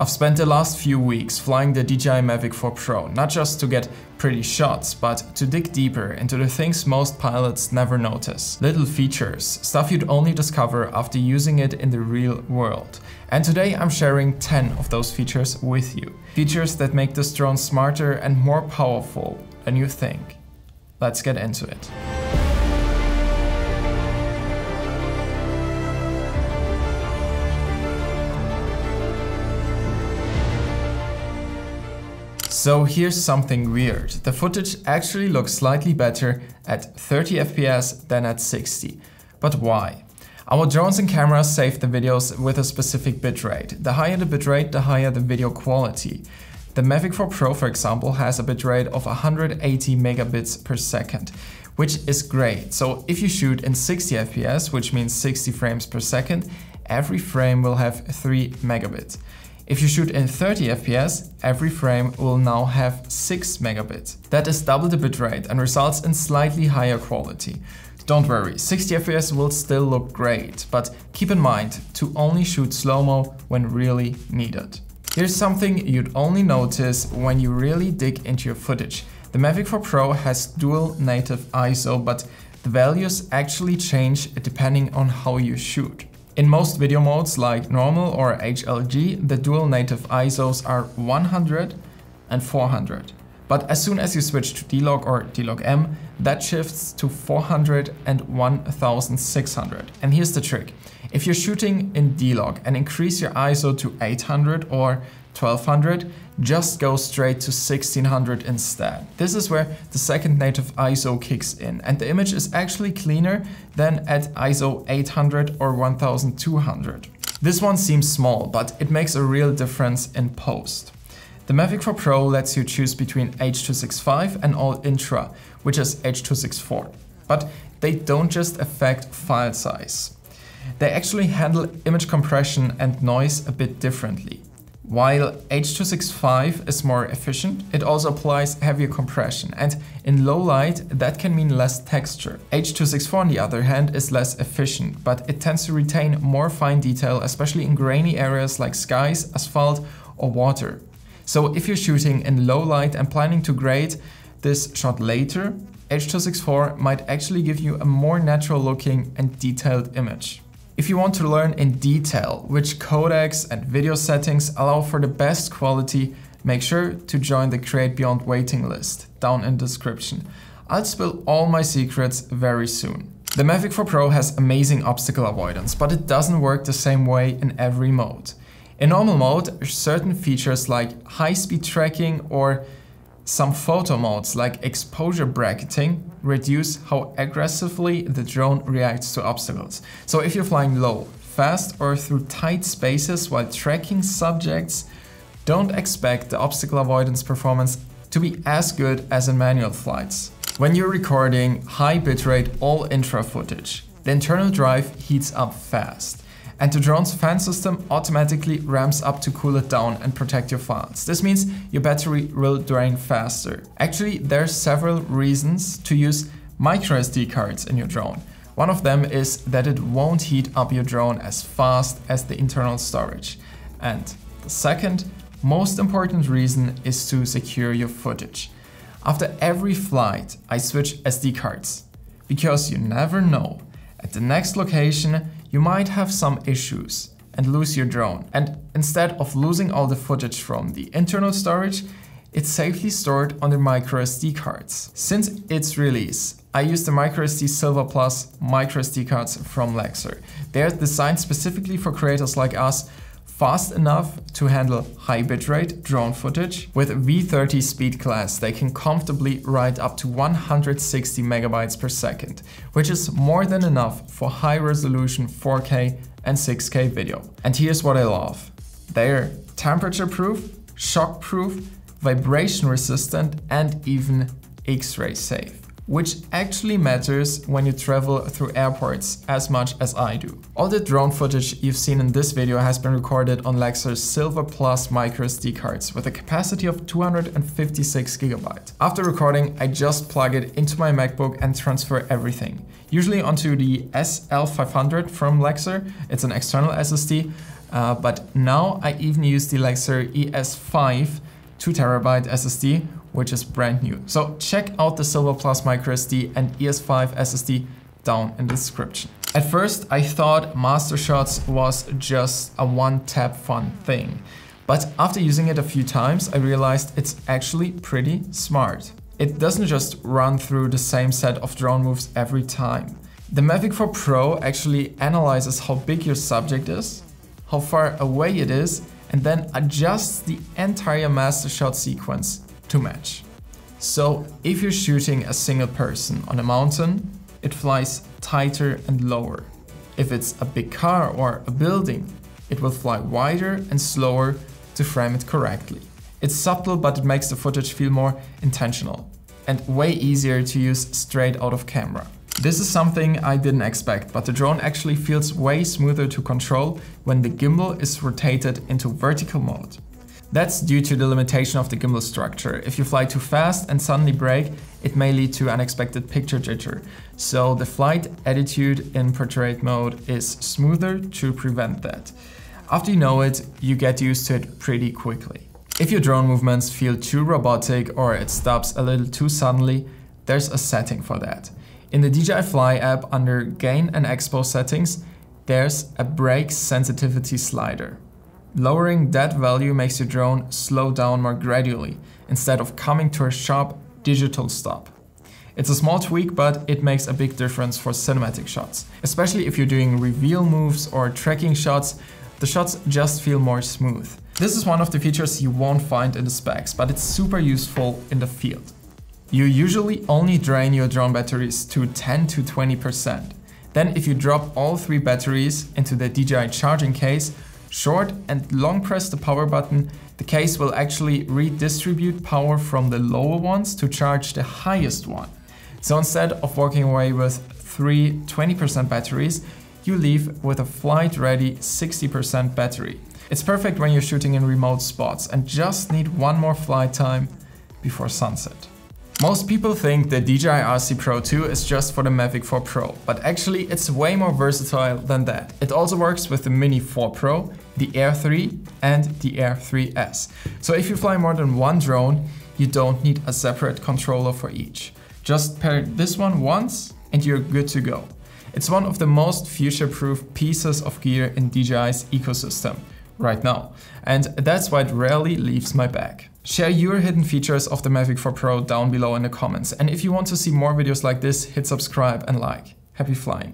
I've spent the last few weeks flying the DJI Mavic 4 Pro, not just to get pretty shots, but to dig deeper into the things most pilots never notice. Little features, stuff you'd only discover after using it in the real world. And today I'm sharing 10 of those features with you. Features that make this drone smarter and more powerful than you think. Let's get into it. So here's something weird. The footage actually looks slightly better at 30 FPS than at 60. But why? Our drones and cameras save the videos with a specific bitrate. The higher the bitrate, the higher the video quality. The Mavic 4 Pro, for example, has a bitrate of 180 megabits per second, which is great. So if you shoot in 60 FPS, which means 60 frames per second, every frame will have 3 megabits. If you shoot in 30 FPS, every frame will now have 6 megabits. That is double the bitrate and results in slightly higher quality. Don't worry, 60 FPS will still look great, but keep in mind to only shoot slow-mo when really needed. Here's something you'd only notice when you really dig into your footage. The Mavic 4 Pro has dual native ISO, but the values actually change depending on how you shoot. In most video modes like normal or HLG, the dual native ISOs are 100 and 400. But as soon as you switch to D-Log or D-Log M, that shifts to 400 and 1600. And here's the trick. If you're shooting in D-Log and increase your ISO to 800 or 1200, just go straight to 1600 instead. This is where the second native ISO kicks in, and the image is actually cleaner than at ISO 800 or 1200. This one seems small, but it makes a real difference in post. The Mavic 4 Pro lets you choose between H.265 and All Intra, which is H.264. But they don't just affect file size. They actually handle image compression and noise a bit differently. While H.265 is more efficient, it also applies heavier compression, and in low light that can mean less texture. H.264 on the other hand is less efficient, but it tends to retain more fine detail, especially in grainy areas like skies, asphalt or water. So if you're shooting in low light and planning to grade this shot later, H.264 might actually give you a more natural looking and detailed image. If you want to learn in detail which codecs and video settings allow for the best quality, make sure to join the Create Beyond waiting list down in the description. I'll spill all my secrets very soon. The Mavic 4 Pro has amazing obstacle avoidance, but it doesn't work the same way in every mode. In normal mode, certain features like high-speed tracking or some photo modes like exposure bracketing reduce how aggressively the drone reacts to obstacles. So if you're flying low, fast or through tight spaces while tracking subjects, don't expect the obstacle avoidance performance to be as good as in manual flights. When you're recording high bitrate all intra footage, the internal drive heats up fast. And the drone's fan system automatically ramps up to cool it down and protect your files. This means your battery will drain faster. Actually, there are several reasons to use microSD cards in your drone. One of them is that it won't heat up your drone as fast as the internal storage. And the second, most important reason is to secure your footage. After every flight, I switch SD cards, because you never know. At the next location, you might have some issues and lose your drone. And instead of losing all the footage from the internal storage, it's safely stored on the microSD cards. Since its release, I use the microSD Silver Plus microSD cards from Lexer. They're designed specifically for creators like us, fast enough to handle high bitrate drone footage. With V30 speed class, they can comfortably write up to 160 megabytes per second, which is more than enough for high resolution 4K and 6K video. And here's what I love. They're temperature proof, shock proof, vibration resistant and even X-ray safe. Which actually matters when you travel through airports as much as I do. All the drone footage you've seen in this video has been recorded on Lexer's Silver Plus microSD cards with a capacity of 256 GB. After recording, I just plug it into my MacBook and transfer everything, usually onto the SL500 from Lexer. It's an external SSD. but now I even use the Lexer ES5 2TB SSD, which is brand new. So check out the Silver Plus microSD and ES5 SSD down in the description. At first I thought Master Shots was just a one-tap fun thing, but after using it a few times I realized it's actually pretty smart. It doesn't just run through the same set of drone moves every time. The Mavic 4 Pro actually analyzes how big your subject is, how far away it is, and then adjusts the entire Master Shot sequence to match. So if you're shooting a single person on a mountain, it flies tighter and lower. If it's a big car or a building, it will fly wider and slower to frame it correctly. It's subtle, but it makes the footage feel more intentional and way easier to use straight out of camera. This is something I didn't expect, but the drone actually feels way smoother to control when the gimbal is rotated into vertical mode. That's due to the limitation of the gimbal structure. If you fly too fast and suddenly brake, it may lead to unexpected picture jitter. So the flight attitude in portrait mode is smoother to prevent that. After you know it, you get used to it pretty quickly. If your drone movements feel too robotic or it stops a little too suddenly, there's a setting for that. In the DJI Fly app under Gain and Expo settings, there's a brake sensitivity slider. Lowering that value makes your drone slow down more gradually, instead of coming to a sharp digital stop. It's a small tweak, but it makes a big difference for cinematic shots. Especially if you're doing reveal moves or tracking shots, the shots just feel more smooth. This is one of the features you won't find in the specs, but it's super useful in the field. You usually only drain your drone batteries to 10 to 20%. Then if you drop all 3 batteries into the DJI charging case, short and long press the power button, the case will actually redistribute power from the lower ones to charge the highest one. So instead of walking away with 3 20% batteries, you leave with a flight-ready 60% battery. It's perfect when you're shooting in remote spots and just need one more flight time before sunset. Most people think the DJI RC Pro 2 is just for the Mavic 4 Pro, but actually it's way more versatile than that. It also works with the Mini 4 Pro, the Air 3 and the Air 3S. So if you fly more than one drone, you don't need a separate controller for each. Just pair this one once and you're good to go. It's one of the most future-proof pieces of gear in DJI's ecosystem right now, and that's why it rarely leaves my bag. Share your hidden features of the Mavic 4 Pro down below in the comments, and if you want to see more videos like this, hit subscribe and like. Happy flying!